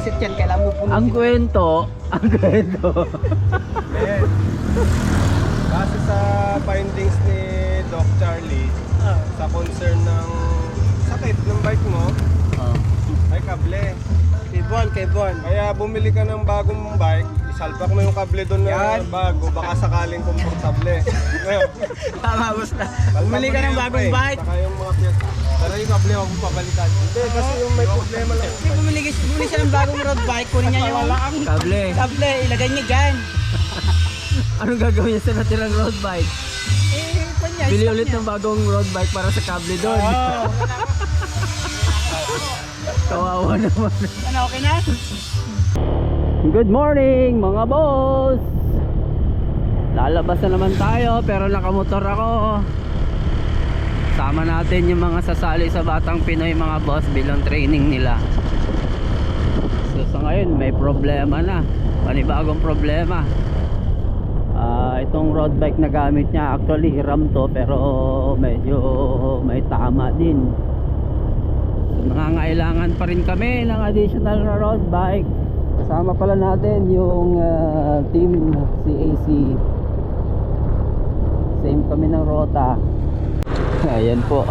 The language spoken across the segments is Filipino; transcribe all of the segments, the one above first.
reset yan, kailangan mo punutin. Ang kwento. Ayan. Base sa findings ni Doc Charlie, sa concern ng sakit ng bike mo, ay kable. Kay Bon. Kaya bumili ka ng bagong bike, isalpak mo yung kable doon na Yan. bago, baka sakaling komportable. Ngayon, Tama, boss na. Bumili ka ng bagong bike. Saka yung mga piyesa. Pero yung kable, huwag mo papalitan. Hindi, kasi yung may problema lang. Kasi bumili siya ng bagong road bike, kunin niya yung Kable. ilagay niya dyan. Anong gagawin niya sa natirang road bike? Kanya, Bili stock ulit niya. ng bagong road bike para sa kable doon. Oo. Kawawa naman. Ano, okay na? Good morning mga boss. Lalabas na naman tayo pero nakamotor ako. Sama natin yung mga sasali sa Batang Pinoy mga boss bilang training nila. So sa ngayon may problema na. Panibagong problema. Itong road bike na gamit niya actually hiram to pero medyo may tama din. So, nangangailangan pa rin kami ng additional na road bike. Kasama pala natin yung team CAC. Same kami ng rota. Ayan po.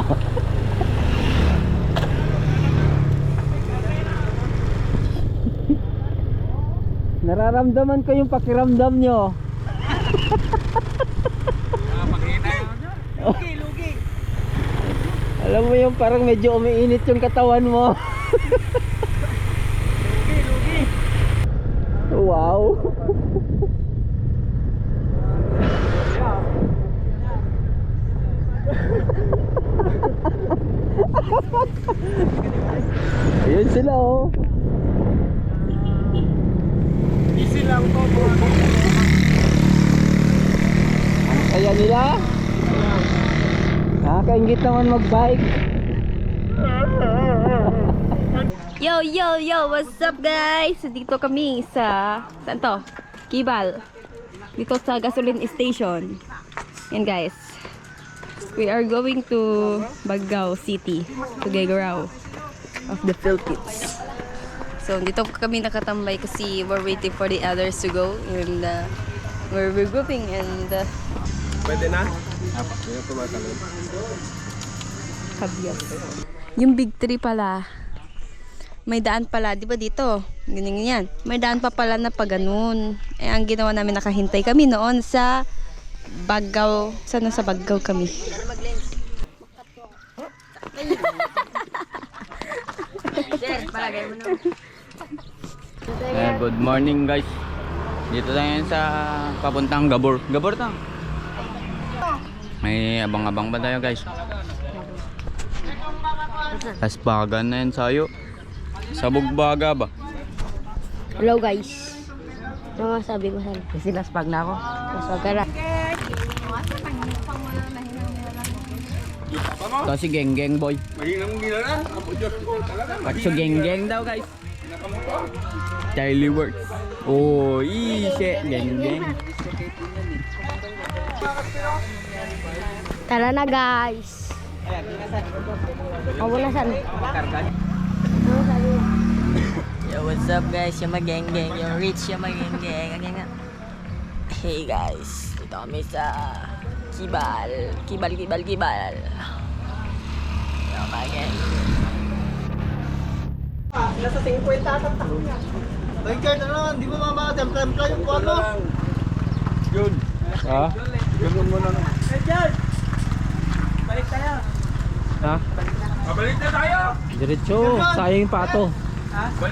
Nararamdaman ko yung pakiramdam nyo. Lugi. Alam mo yung parang medyo umiinit yung katawan mo. Lugi. Wow. Ayun sila oh. Easy lang to, bro. Ang saya nila. Nakakaingit naman magbike. Yo, what's up guys? Dito kami sa, saan to? Kibal. Dito sa gasoline station. Yan guys. We are going to Bagao City, to Tuguegarao of the Philippines. So dito kami nakatambay kasi we're waiting for the others to go and we're regrouping and Pwede na? Hindi na tumatalon. Kabyas. Yung Big 3 pala. May daan pala, di ba dito? Ganyan yan. May daan pa pala na pa ganun. Eh, ang ginawa namin, nakahintay kami noon sa Bagao. Sana sa Bagao kami. Good morning guys. Dito tayo sa papuntang Gabor. Gabor to. May abang-abang ba tayo guys? Lasbagan na yan sayo. Sabog baga ba? Hello guys. Ano nga sabi mo saan? Kasi last bag na ako. Mas wag ka lang. Ito si Geng Geng boy. Mahinang gila Apo Diyos ko, talaga. Pacho Geng Geng daw guys. Charlie Works. Oh, ishe. Geng Geng. Tara na guys. Ako na saan? Ano sabi mo? Yo, what's up guys? Yung mageng-geng, yung rich yung mageng-geng. Ang nga. Hey guys, dito kami sa Kibal. Kibal. Yung mageng. Nasa 50 atang taon niya. Tiger, ano? Hindi mo mamaka-templa yung kono. Yun. Ha? Ganun mo na. Tiger! Balik tayo. Ha? Pabalik na tayo! Diretso. Sayang yung pato.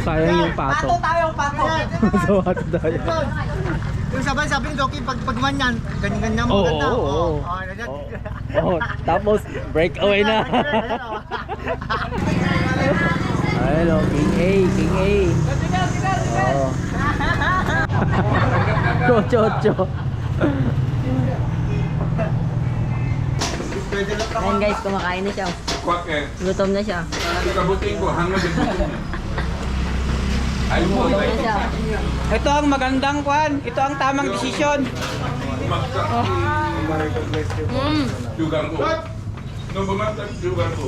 Sayang yung pato. Tayo, pato. So, pato tayo. Yung sabi ni Doki, pag ganyan, ganyan mo, Oo, ganda. oo. Ganyan. Oh, tapos breakaway na. Hello, King A, King A. Oh. Chocho. Ayan guys, kumakain na siya. Kwak eh. Gutom na siya. Ikabutin ko, hanggang din mo. Ayaw mo, Gutom na siya. Ito ang magandang kwan. Ito ang tamang desisyon. Dugang ko. No, bumagsak dugang ko.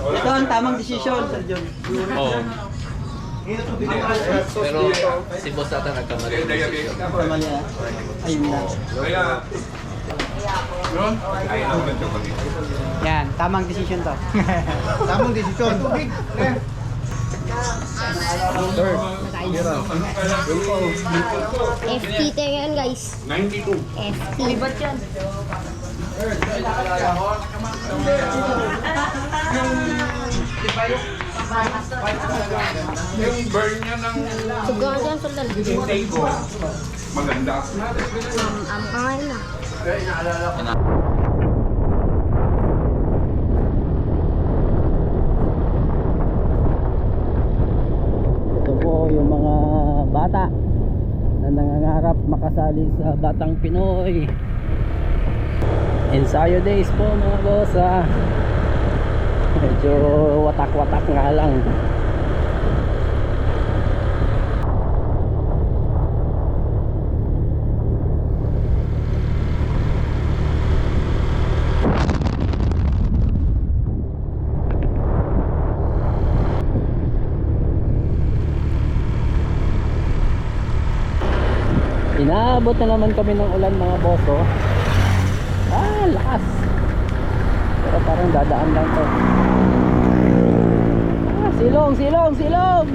Ito ang tamang desisyon, Sir John. Oo. Pero si boss ata nagkamali ng decision. Kamali ah. Ayun lang. Yan, tamang desisyon to. Tamang desisyon. Sir, FT tayo yan guys. 92. FT. Libat yan. Yung burn niya ng Suga dyan, sundal. intake ko, maganda. Ngayon na. Ito po yung mga bata na nangangarap makasali sa Batang Pinoy. Ensayo days po mga boss ah. Medyo watak-watak nga lang. Inaabot na naman kami ng ulan mga boss oh. Ah, lakas. Pero parang dadaan lang to. Ah, silong, silong, silong.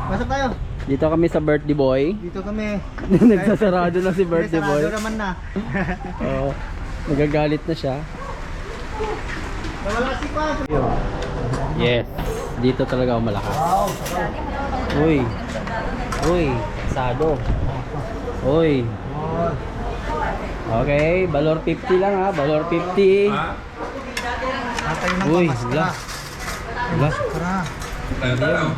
Pasok tayo. Dito kami sa birthday boy. Dito kami. Nagsasarado na si birthday boy. Sarado naman na. Oo. Nagagalit na siya. Nawala si Pa. Yes. Dito talaga ako malakas. Uy. Uy. Sado. Uy. Okay. Valor 50 lang ha. Valor 50. Tatay ng Uy. pamas Wala. Wala. Tara. Tayo.